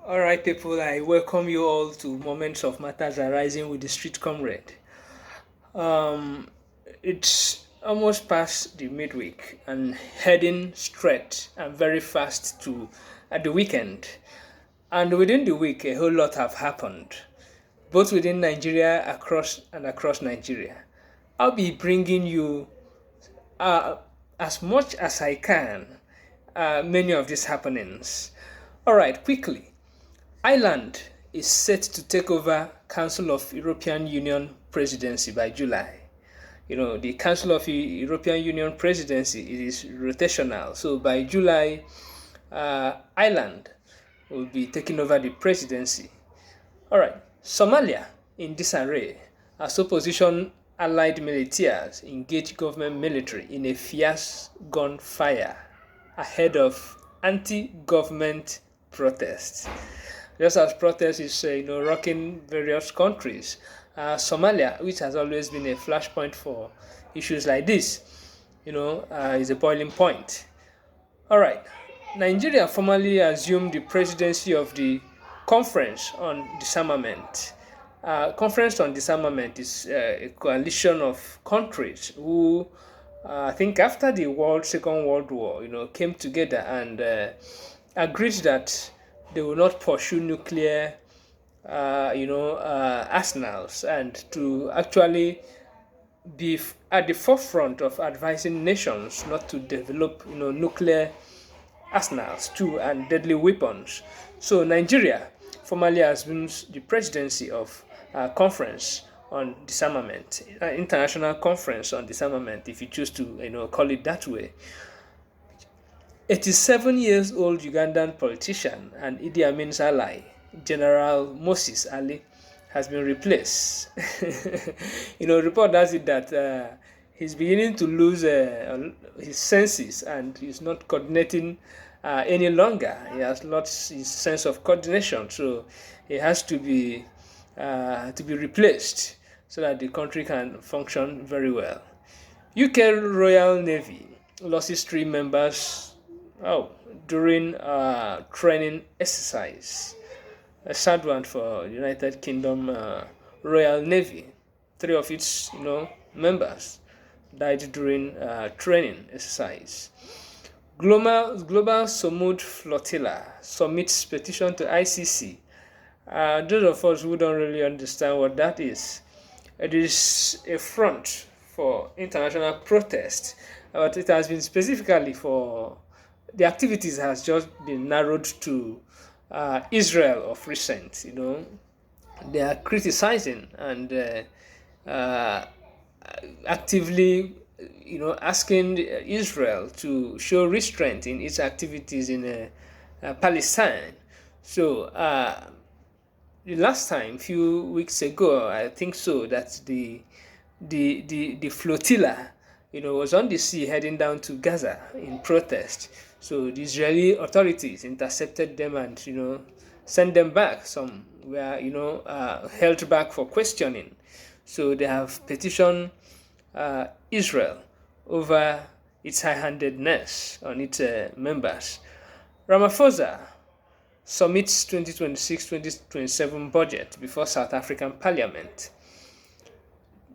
All right, people, I welcome you all to Moments of Matters Arising with the Street Comrade. Um, it's almost past the midweek and heading straight and very fast to the weekend. And within the week, a whole lot have happened, both within Nigeria across Nigeria. I'll be bringing you uh, as much as I can many of these happenings. All right, quickly. Ireland is set to take over Council of European Union presidency by July. The Council of European Union presidency is rotational. So by July, Ireland will be taking over the presidency. All right, Somalia in disarray as opposition allied militias engage government military in a fierce gunfire ahead of anti-government protests. Just as protests is rocking various countries, Somalia, which has always been a flashpoint for issues like this, is a boiling point. All right, Nigeria formally assumed the presidency of the Conference on Disarmament. Conference on Disarmament is a coalition of countries who, I think, after the Second World War, came together and agreed that they will not pursue nuclear, arsenals, and to actually be at the forefront of advising nations not to develop, nuclear arsenals too and deadly weapons. So Nigeria formally assumes the presidency of conference on disarmament, international conference on disarmament, if you choose to, call it that way. 87 years old Ugandan politician and Idi Amin's ally, General Moses Ali, has been replaced. Report has it that he's beginning to lose his senses and he's not coordinating any longer. He has lost his sense of coordination, so he has to be replaced so that the country can function very well. UK Royal Navy loses 3 members during training exercise. A sad one for United Kingdom Royal Navy. 3 of its members died during training exercise. Global Samud Flotilla submits petition to ICC. Those of us who don't really understand what that is, it is a front for international protest, but it has been specifically for the activities has just been narrowed to Israel of recent. They are criticizing and actively, asking Israel to show restraint in its activities in Palestine. So the last time, few weeks ago, I think so, that the flotilla, was on the sea heading down to Gaza in protest. So the Israeli authorities intercepted them and, sent them back. Some were, held back for questioning. So they have petitioned Israel over its high-handedness on its members. Ramaphosa submits 2026-2027 budget before South African Parliament.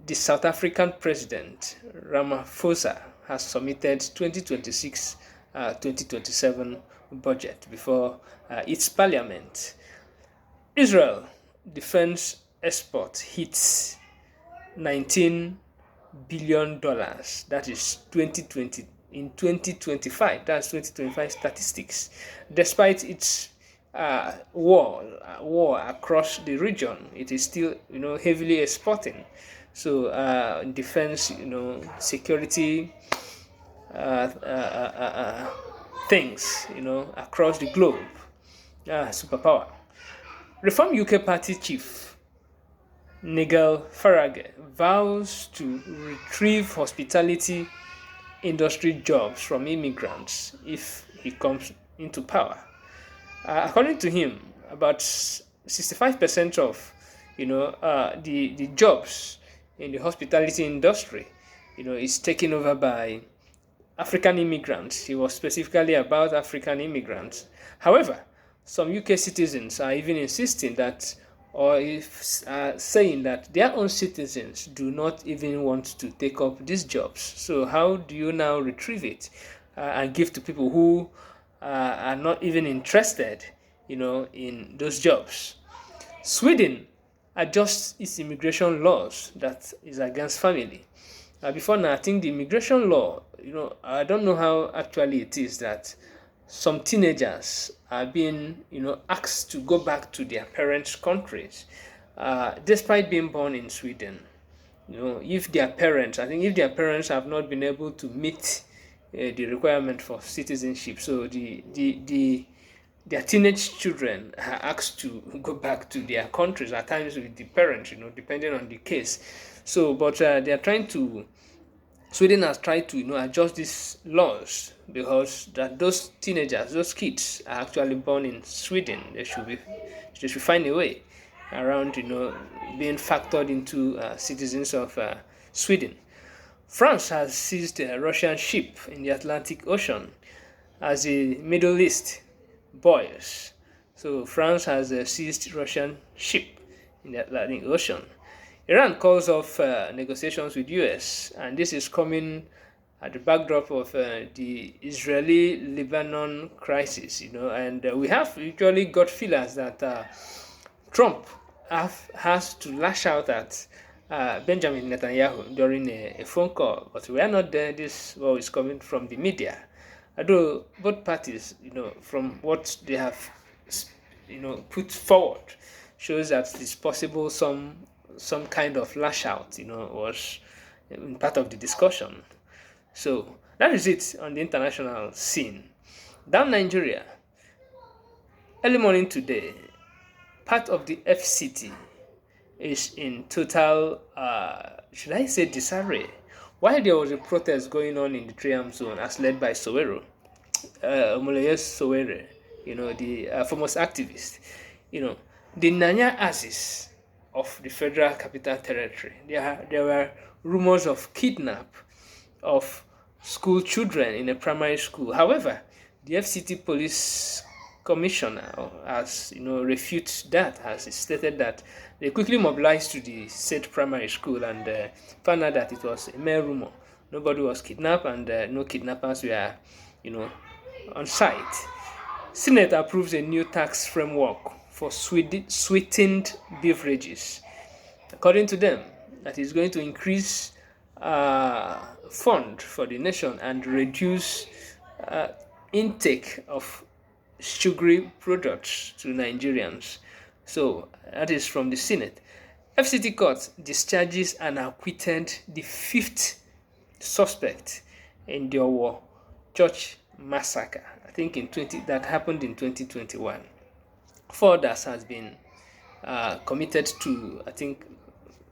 The South African President, Ramaphosa, has submitted 2026-2027 budget before its parliament. Israel defense export hits $19 billion. That is 2020. In 2025, that's 2025 statistics. Despite its war across the region, it is still heavily exporting. So defense, security things, across the globe. Superpower. Reform UK Party chief Nigel Farage vows to retrieve hospitality industry jobs from immigrants if he comes into power. According to him, about 65% of the jobs in the hospitality industry is taken over by African immigrants. He was specifically about African immigrants. However, Some UK citizens are even insisting that, or if saying that their own citizens do not even want to take up these jobs. So how do you now retrieve it and give to people who are not even interested, in those jobs? Sweden adjusts its immigration laws that is against family. Before now, I think the immigration law, I don't know how actually it is that some teenagers are being, asked to go back to their parents' countries, despite being born in Sweden. If their parents, I think if their parents have not been able to meet the requirement for citizenship, so their teenage children are asked to go back to their countries at times with the parents, depending on the case. So, but they are trying to Sweden has tried to adjust these laws because that those teenagers, those kids are actually born in Sweden. They should find a way around being factored into citizens of Sweden. France has seized a Russian ship in the Atlantic Ocean as the Middle East boils. So France has seized Russian ship in the Atlantic Ocean. Iran calls off negotiations with US, and this is coming at the backdrop of the Israeli-Lebanon crisis, and we have usually got feelers that Trump has to lash out at Benjamin Netanyahu during a phone call, but we are not there. This is coming from the media. Although both parties, from what they have, put forward, shows that it's possible some kind of lash out, was in part of the discussion. So that is it on the international scene. Down Nigeria, early morning today, part of the FCT is in total, should I say, disarray. While there was a protest going on in the Triam zone as led by Sowero, Omoleye Sowore, the famous activist, the Nanya axis of the Federal Capital Territory. There were rumors of kidnap of school children in a primary school. However, the FCT police commissioner has refuted that, has stated that they quickly mobilized to the said primary school and found out that it was a mere rumor. Nobody was kidnapped and no kidnappers were on site. Senate approves a new tax framework for sweetened beverages. According to them, that is going to increase fund for the nation and reduce intake of sugary products to Nigerians. So that is from the Senate. FCT court discharges and acquitted the fifth suspect in the Owo church massacre. I think that happened in 2021. 4 others has been committed to, I think,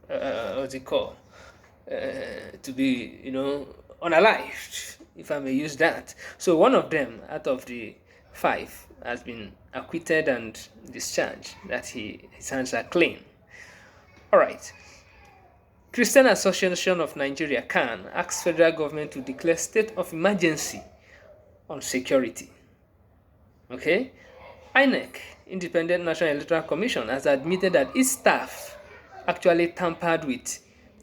what's it called? To be, unalived, if I may use that. So one of them out of the 5 has been acquitted and discharged, that his hands are clean. All right. Christian Association of Nigeria, CAN, asks federal government to declare state of emergency on security. Okay? INEC, Independent National Electoral Commission, has admitted that its staff actually tampered with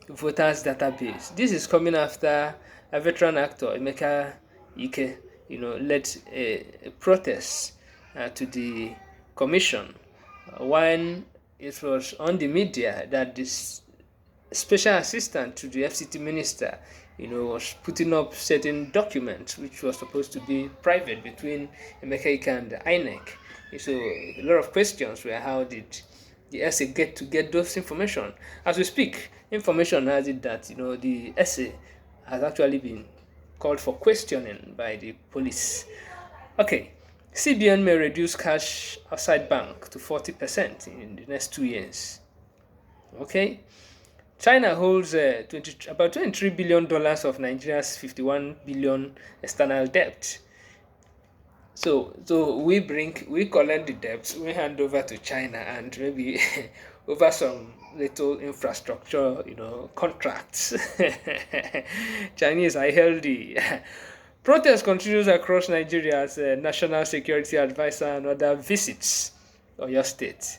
voters' database. This is coming after a veteran actor, Emeka Ike, led a protest to the commission when it was on the media that this special assistant to the FCT minister, was putting up certain documents which was supposed to be private between Emeka Ike and INEC. So a lot of questions were, how did the SA get those information? As we speak, information has it that the SA has actually been called for questioning by the police. Okay, CBN may reduce cash outside bank to 40% in the next 2 years. Okay, China holds about $23 billion of Nigeria's $51 billion external debt. So we collect the debts, we hand over to China, and maybe over some little infrastructure, contracts. Chinese are healthy. Protest continues across Nigeria as a national security advisor and other visits Oyo State.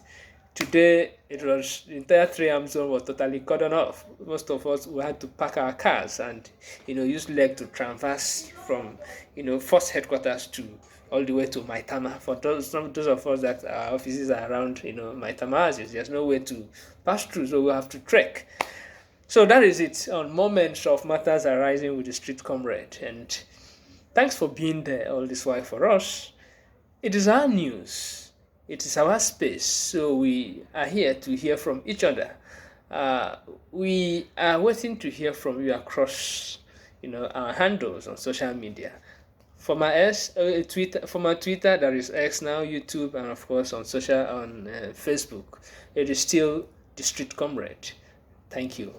Today, it was the entire 3 zone was totally cordoned off. Most of us we had to park our cars and use leg to traverse from force headquarters to all the way to Maitama. For those of us that our offices are around Maitama, there's no way to pass through, so we have to trek. So that is it on Moments of Matters Arising with the Street Comrade. And thanks for being there all this while for us. It is our news. It is our space. So we are here to hear from each other. We are waiting to hear from you across our handles on social media. For my Twitter, that is X now, YouTube, and of course on Facebook. It is still the Street Comrade. Thank you.